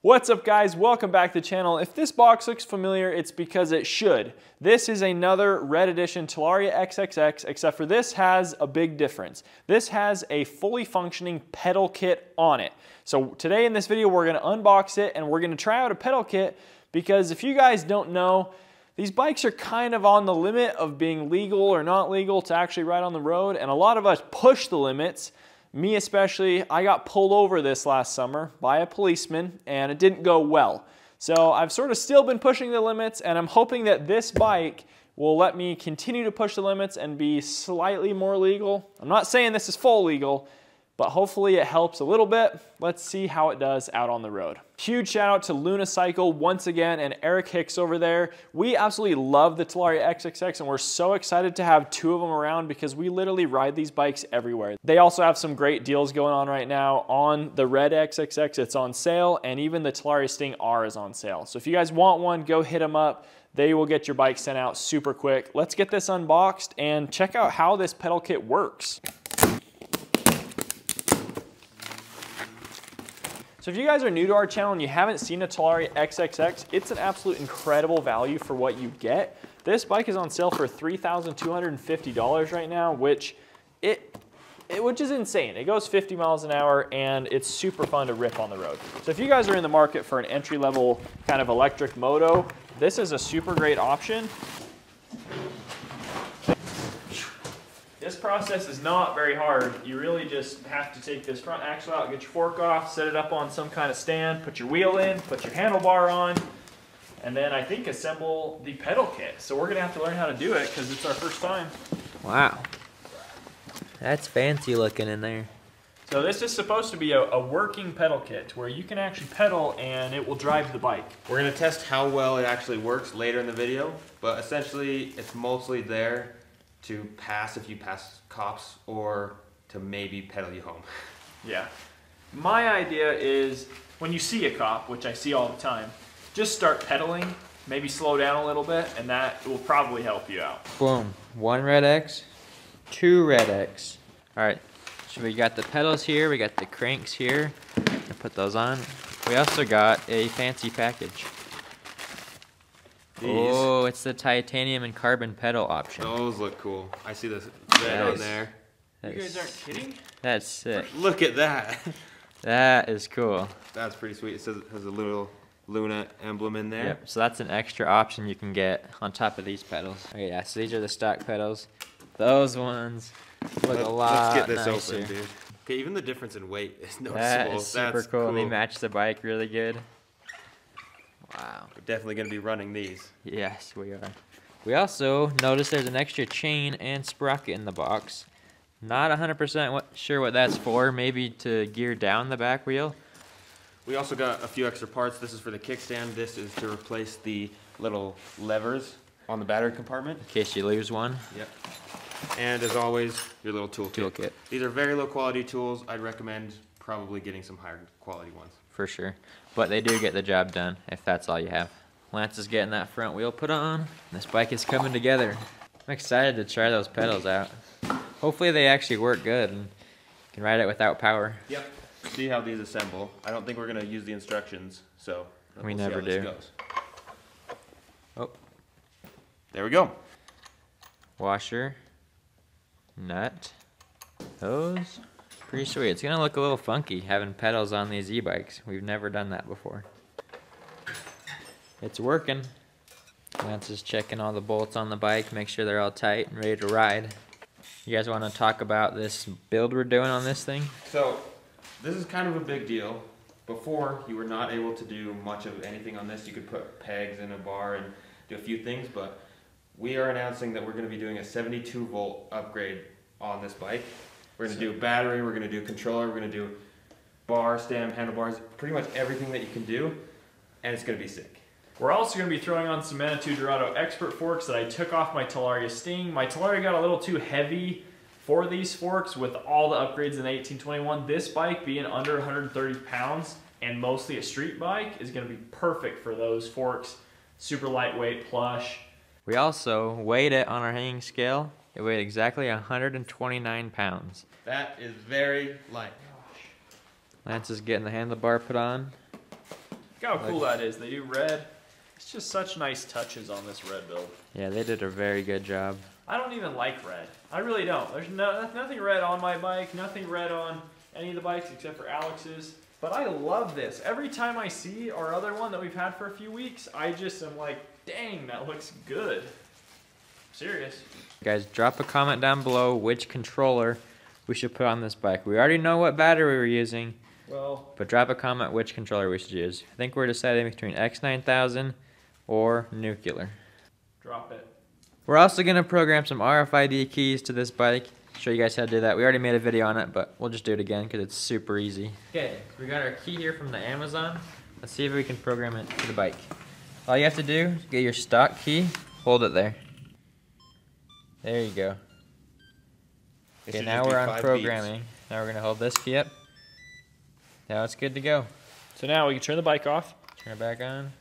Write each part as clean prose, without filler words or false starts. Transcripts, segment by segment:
What's up guys, welcome back to the channel. If this box looks familiar, it's because it should. This is another Red Edition Talaria XXX, except for this has a big difference. This has a fully functioning pedal kit on it. So today in this video, we're gonna unbox it and we're gonna try out a pedal kit because if you guys don't know, these bikes are kind of on the limit of being legal or not legal to actually ride on the road, and a lot of us push the limits. Me especially, I got pulled over this last summer by a policeman and it didn't go well. So I've sort of still been pushing the limits, and I'm hoping that this bike will let me continue to push the limits and be slightly more legal. I'm not saying this is full legal, but hopefully it helps a little bit. Let's see how it does out on the road. Huge shout out to Luna Cycle once again and Eric Hicks over there. We absolutely love the Talaria XXX and we're so excited to have two of them around because we literally ride these bikes everywhere. They also have some great deals going on right now on the Red XXX. It's on sale, and even the Talaria Sting R is on sale. So if you guys want one, go hit them up. They will get your bike sent out super quick. Let's get this unboxed and check out how this pedal kit works. So if you guys are new to our channel and you haven't seen a Talaria XXX, it's an absolute incredible value for what you get. This bike is on sale for $3,250 right now, which is insane. It goes 50 miles an hour and it's super fun to rip on the road. So if you guys are in the market for an entry-level kind of electric moto, this is a super great option. This process is not very hard. You really just have to take this front axle out, get your fork off, set it up on some kind of stand, put your wheel in, put your handlebar on, and then I think assemble the pedal kit. So we're gonna have to learn how to do it because it's our first time. Wow. That's fancy looking in there. So this is supposed to be a working pedal kit where you can actually pedal and it will drive the bike. We're gonna test how well it actually works later in the video, but essentially it's mostly there to pass if you pass cops or to maybe pedal you home. Yeah. My idea is when you see a cop, which I see all the time, just start pedaling, maybe slow down a little bit, and that will probably help you out. Boom. One Red X, two Red X. All right, so we got the pedals here, we got the cranks here. I'll put those on. We also got a fancy package. Oh, it's the titanium and carbon pedal option. Those look cool. I see the red on there. You guys aren't kidding? That's sick. Look at that. That is cool. That's pretty sweet. It says it has a little Luna emblem in there. Yep, so that's an extra option you can get on top of these pedals. Okay, yeah, so these are the stock pedals. Those ones look a lot Let's get this nicer. open, dude. Okay, even the difference in weight is noticeable. That is super That's cool. They match the bike really good. Wow. We're definitely going to be running these. Yes, we are. We also noticed there's an extra chain and sprocket in the box. Not 100% sure what that's for. Maybe to gear down the back wheel. We also got a few extra parts. This is for the kickstand. This is to replace the little levers on the battery compartment. In case you lose one. Yep. And as always, your little toolkit. These are very low quality tools. I'd recommend probably getting some higher quality ones. For sure. But they do get the job done if that's all you have. Lance is getting that front wheel put on. This bike is coming together. I'm excited to try those pedals out. Hopefully they actually work good and you can ride it without power. Yep. See how these assemble. I don't think we're going to use the instructions, so we we'll never see how do. this goes. Oh. There we go. Washer. Nut. Hose. Pretty sweet. It's gonna look a little funky having pedals on these e-bikes. We've never done that before. It's working. Lance is checking all the bolts on the bike, make sure they're all tight and ready to ride. You guys want to talk about this build we're doing on this thing? So, this is kind of a big deal. Before, you were not able to do much of anything on this. You could put pegs in a bar and do a few things, but we are announcing that we're going to be doing a 72 volt upgrade on this bike. We're going to do battery, we're going to do controller, we're going to do bar, stem, handlebars, pretty much everything that you can do, and it's going to be sick. We're also going to be throwing on some Manitou Dorado Expert forks that I took off my Talaria Sting. My Talaria got a little too heavy for these forks with all the upgrades in the 1821. This bike being under 130 pounds and mostly a street bike is going to be perfect for those forks. Super lightweight, plush. We also weighed it on our hanging scale. It weighed exactly 129 pounds. That is very light. Lance is getting the handlebar put on. Look how cool that is. They do red. It's just such nice touches on this red build. Yeah, they did a very good job. I don't even like red. I really don't. There's nothing red on my bike, nothing red on any of the bikes except for Alex's. But I love this. Every time I see our other one that we've had for a few weeks, I just am like, dang, that looks good. Serious. Guys, drop a comment down below which controller we should put on this bike. We already know what battery we're using, but drop a comment which controller we should use. I think we're deciding between X9000 or nuclear. Drop it. We're also going to program some RFID keys to this bike. Show you guys how to do that. We already made a video on it, but we'll just do it again because it's super easy. Okay, we got our key here from the Amazon. Let's see if we can program it to the bike. All you have to do is get your stock key, hold it there. There you go. Okay, now we're on programming. Now we're going to hold this key up. Now it's good to go. So now we can turn the bike off. Turn it back on.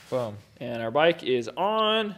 Boom. And our bike is on.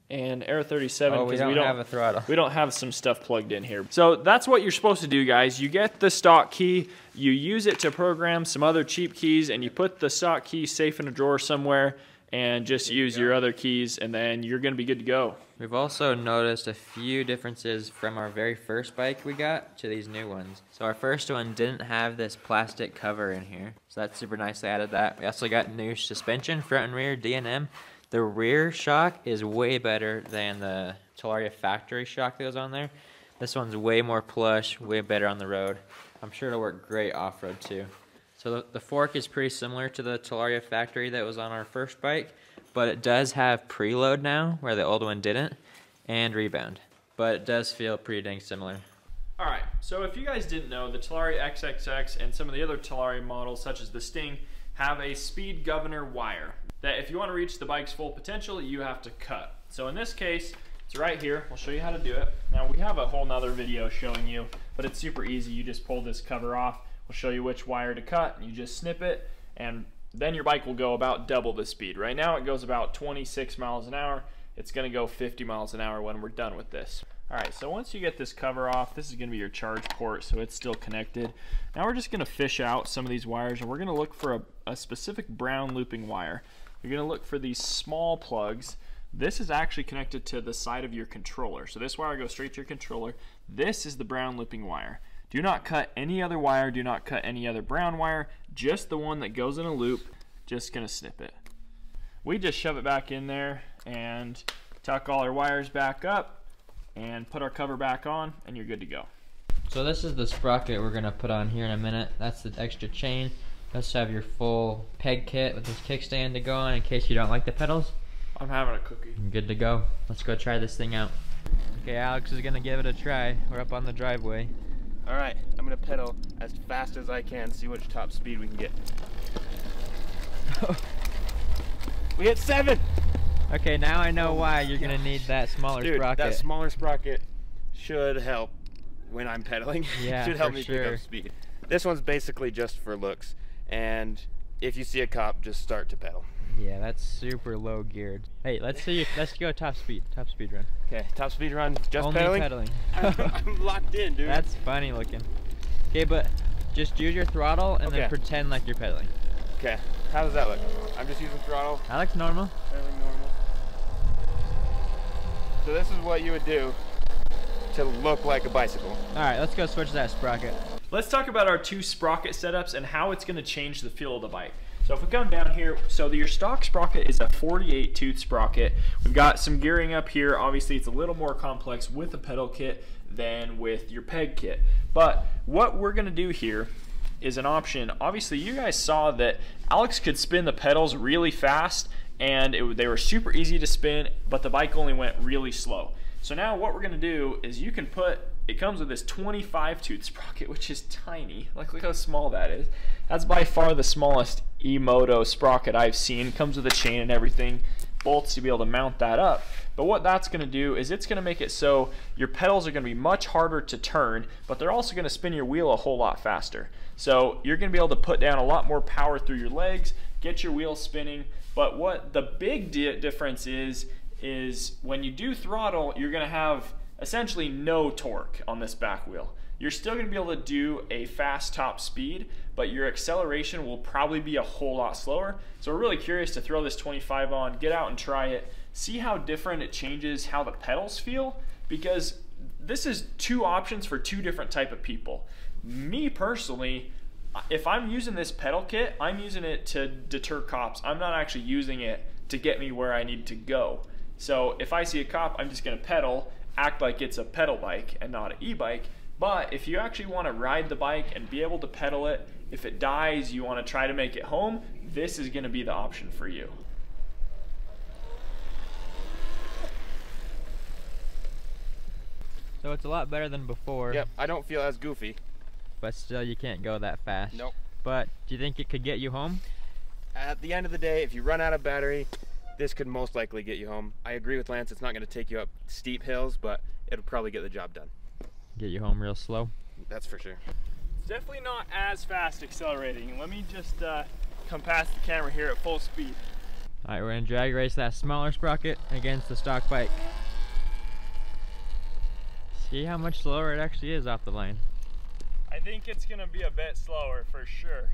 And Air 37, oh, we don't have a throttle. We don't have some stuff plugged in here. So that's what you're supposed to do, guys. You get the stock key, you use it to program some other cheap keys, and you put the stock key safe in a drawer somewhere, and just use your other keys, and then you're going to be good to go. We've also noticed a few differences from our very first bike we got to these new ones. So our first one didn't have this plastic cover in here, so that's super nice. They added that. We also got new suspension, front and rear, D&M. The rear shock is way better than the Talaria factory shock that was on there. This one's way more plush, way better on the road. I'm sure it'll work great off-road too. So the fork is pretty similar to the Talaria factory that was on our first bike, but it does have preload now, where the old one didn't, and rebound. But it does feel pretty dang similar. Alright, so if you guys didn't know, the Talaria XXX and some of the other Talaria models, such as the Sting, have a speed governor wire that if you want to reach the bike's full potential, you have to cut. So in this case, it's right here. We'll show you how to do it. Now we have a whole nother video showing you, but it's super easy. You just pull this cover off. We'll show you which wire to cut. You just snip it, and then your bike will go about double the speed. Right now it goes about 26 miles an hour. It's going to go 50 miles an hour when we're done with this. Alright, so once you get this cover off, this is going to be your charge port, so it's still connected. Now we're just going to fish out some of these wires, and we're going to look for a specific brown looping wire. You're going to look for these small plugs. This is actually connected to the side of your controller. So this wire goes straight to your controller. This is the brown looping wire. Do not cut any other wire. Do not cut any other brown wire. Just the one that goes in a loop. Just going to snip it. We just shove it back in there and tuck all our wires back up and put our cover back on, and you're good to go. So this is the sprocket we're going to put on here in a minute. That's the extra chain. Let's have your full peg kit with this kickstand to go on in case you don't like the pedals. I'm having a cookie. Good to go. Let's go try this thing out. Okay, Alex is gonna give it a try. We're up on the driveway. All right, I'm gonna pedal as fast as I can, see which top speed we can get. We hit 7! Okay, now I know why you're gonna need that smaller sprocket. That smaller sprocket should help when I'm pedaling. Yeah, should help me pick up speed. This one's basically just for looks. And if you see a cop, just start to pedal. Yeah, that's super low geared. Hey, let's go top speed run. Okay, top speed run, just only pedaling. I'm locked in, dude. That's funny looking. Okay, but just use your throttle and then pretend like you're pedaling. Okay, how does that look? I'm just using throttle. That looks normal. Pedaling normal. So this is what you would do to look like a bicycle. All right, let's go switch that sprocket. Let's talk about our two sprocket setups and how it's going to change the feel of the bike. So if we come down here, so your stock sprocket is a 48 tooth sprocket. We've got some gearing up here. Obviously it's a little more complex with the pedal kit than with your peg kit. But what we're going to do here is an option. Obviously you guys saw that Alex could spin the pedals really fast, and they were super easy to spin, but the bike only went really slow. So now what we're going to do is you can put, it comes with this 25 tooth sprocket, which is tiny. Like, look how small that is. That's by far the smallest moto sprocket I've seen. It comes with a chain and everything, bolts to be able to mount that up. But what that's going to do is it's going to make it so your pedals are going to be much harder to turn, but they're also going to spin your wheel a whole lot faster. So you're going to be able to put down a lot more power through your legs, get your wheel spinning. But what the big difference is when you do throttle, you're going to have essentially no torque on this back wheel. you're still going to be able to do a fast top speed, but your acceleration will probably be a whole lot slower. So we're really curious to throw this 25 on, get out and try it, see how different it changes how the pedals feel, because this is two options for two different type of people. Me personally, if I'm using this pedal kit, I'm using it to deter cops. I'm not actually using it to get me where I need to go. So if I see a cop, I'm just gonna pedal, act like it's a pedal bike and not an e-bike. But if you actually wanna ride the bike and be able to pedal it, if it dies, you wanna try to make it home, this is gonna be the option for you. So it's a lot better than before. Yep, I don't feel as goofy. But still, you can't go that fast. Nope. But do you think it could get you home? At the end of the day, if you run out of battery, this could most likely get you home. I agree with Lance, it's not gonna take you up steep hills, but it'll probably get the job done. Get you home real slow? That's for sure. It's definitely not as fast accelerating. Let me just come past the camera here at full speed. All right, we're gonna drag race that smaller sprocket against the stock bike. See how much slower it actually is off the line. I think it's gonna be a bit slower for sure.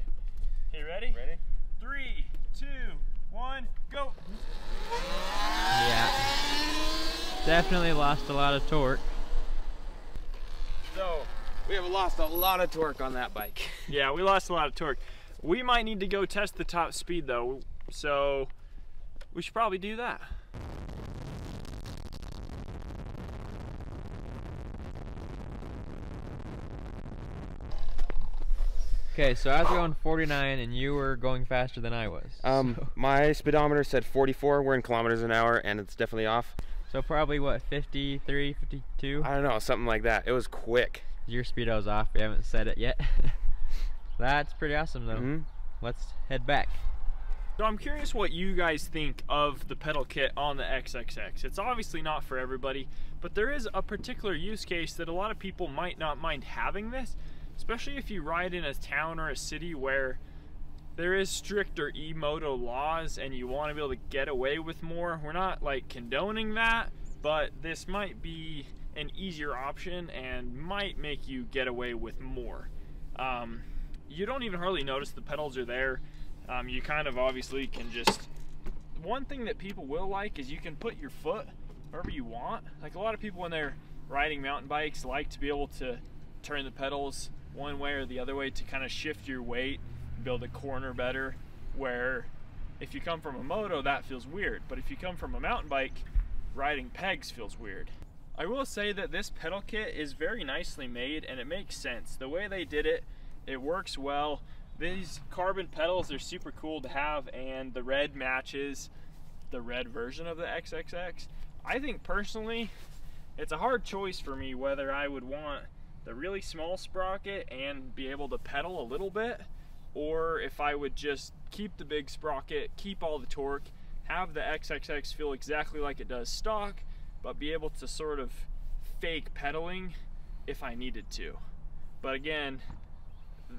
You ready? Ready? 3, 2, 1, go! Yeah. Definitely lost a lot of torque. So, we have lost a lot of torque on that bike. Yeah, we lost a lot of torque. We might need to go test the top speed though, so we should probably do that. Okay, so I was going 49 and you were going faster than I was. My speedometer said 44. We're in kilometers an hour and it's definitely off. So probably what, 53, 52? I don't know, something like that. It was quick. Your speedo's off, we haven't said it yet. That's pretty awesome though. Mm-hmm. Let's head back. So I'm curious what you guys think of the pedal kit on the XXX. It's obviously not for everybody, but there is a particular use case that a lot of people might not mind having this, especially if you ride in a town or a city where there is stricter e-moto laws and you want to be able to get away with more. We're not like condoning that, but this might be an easier option and might make you get away with more. You don't even hardly notice the pedals are there. You kind of obviously can just, one thing that people will like is you can put your foot wherever you want. Like a lot of people when they're riding mountain bikes like to be able to turn the pedals one way or the other way to kind of shift your weight and build a corner better, where if you come from a moto that feels weird, but if you come from a mountain bike, riding pegs feels weird. I will say that this pedal kit is very nicely made and it makes sense. The way they did it, it works well. These carbon pedals are super cool to have, and the red matches the red version of the XXX. I think personally it's a hard choice for me whether I would want the really small sprocket and be able to pedal a little bit, or if I would just keep the big sprocket, keep all the torque, have the XXX feel exactly like it does stock, but be able to sort of fake pedaling if I needed to. But again,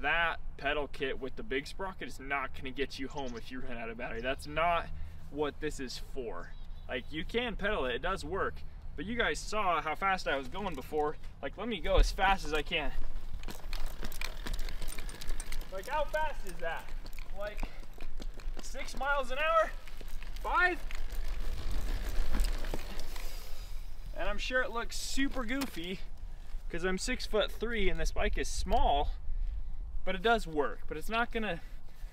that pedal kit with the big sprocket is not going to get you home if you run out of battery. That's not what this is for. Like, you can pedal it, it does work, but you guys saw how fast I was going before. Like, let me go as fast as I can. Like, how fast is that? Like 6 miles an hour? 5? And I'm sure it looks super goofy because I'm 6'3" and this bike is small, but it does work. But it's not gonna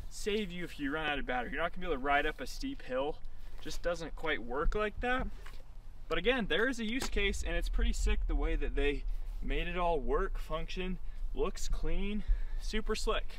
save you if you run out of battery. You're not gonna be able to ride up a steep hill. It just doesn't quite work like that. But again, there is a use case, and it's pretty sick the way that they made it all work, function, looks clean, super slick.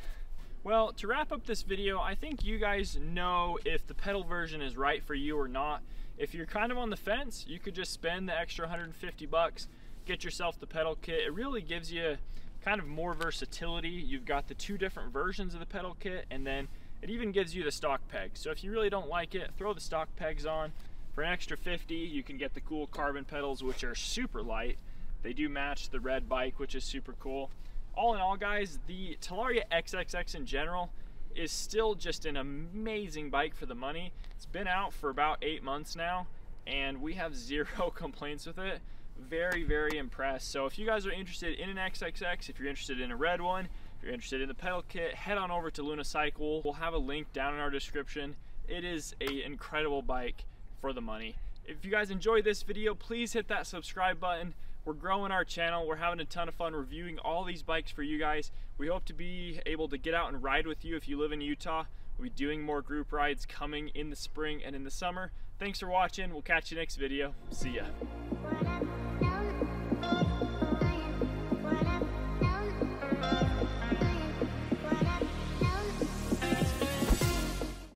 Well, to wrap up this video, I think you guys know if the pedal version is right for you or not. If you're kind of on the fence, you could just spend the extra 150 bucks, get yourself the pedal kit. It really gives you kind of more versatility. You've got the 2 different versions of the pedal kit, and then it even gives you the stock pegs. So if you really don't like it, throw the stock pegs on. For an extra 50, you can get the cool carbon pedals, which are super light. They do match the red bike, which is super cool. All in all, guys, the Talaria XXX in general is still just an amazing bike for the money. It's been out for about 8 months now, and we have 0 complaints with it. very, very impressed. So if you guys are interested in an XXX, if you're interested in a red one, if you're interested in the pedal kit, head on over to Luna Cycle. We'll have a link down in our description. It is an incredible bike for the money. If you guys enjoyed this video, please hit that subscribe button. We're growing our channel. We're having a ton of fun reviewing all these bikes for you guys. We hope to be able to get out and ride with you if you live in Utah. We'll be doing more group rides coming in the spring and in the summer. Thanks for watching. We'll catch you next video. See ya.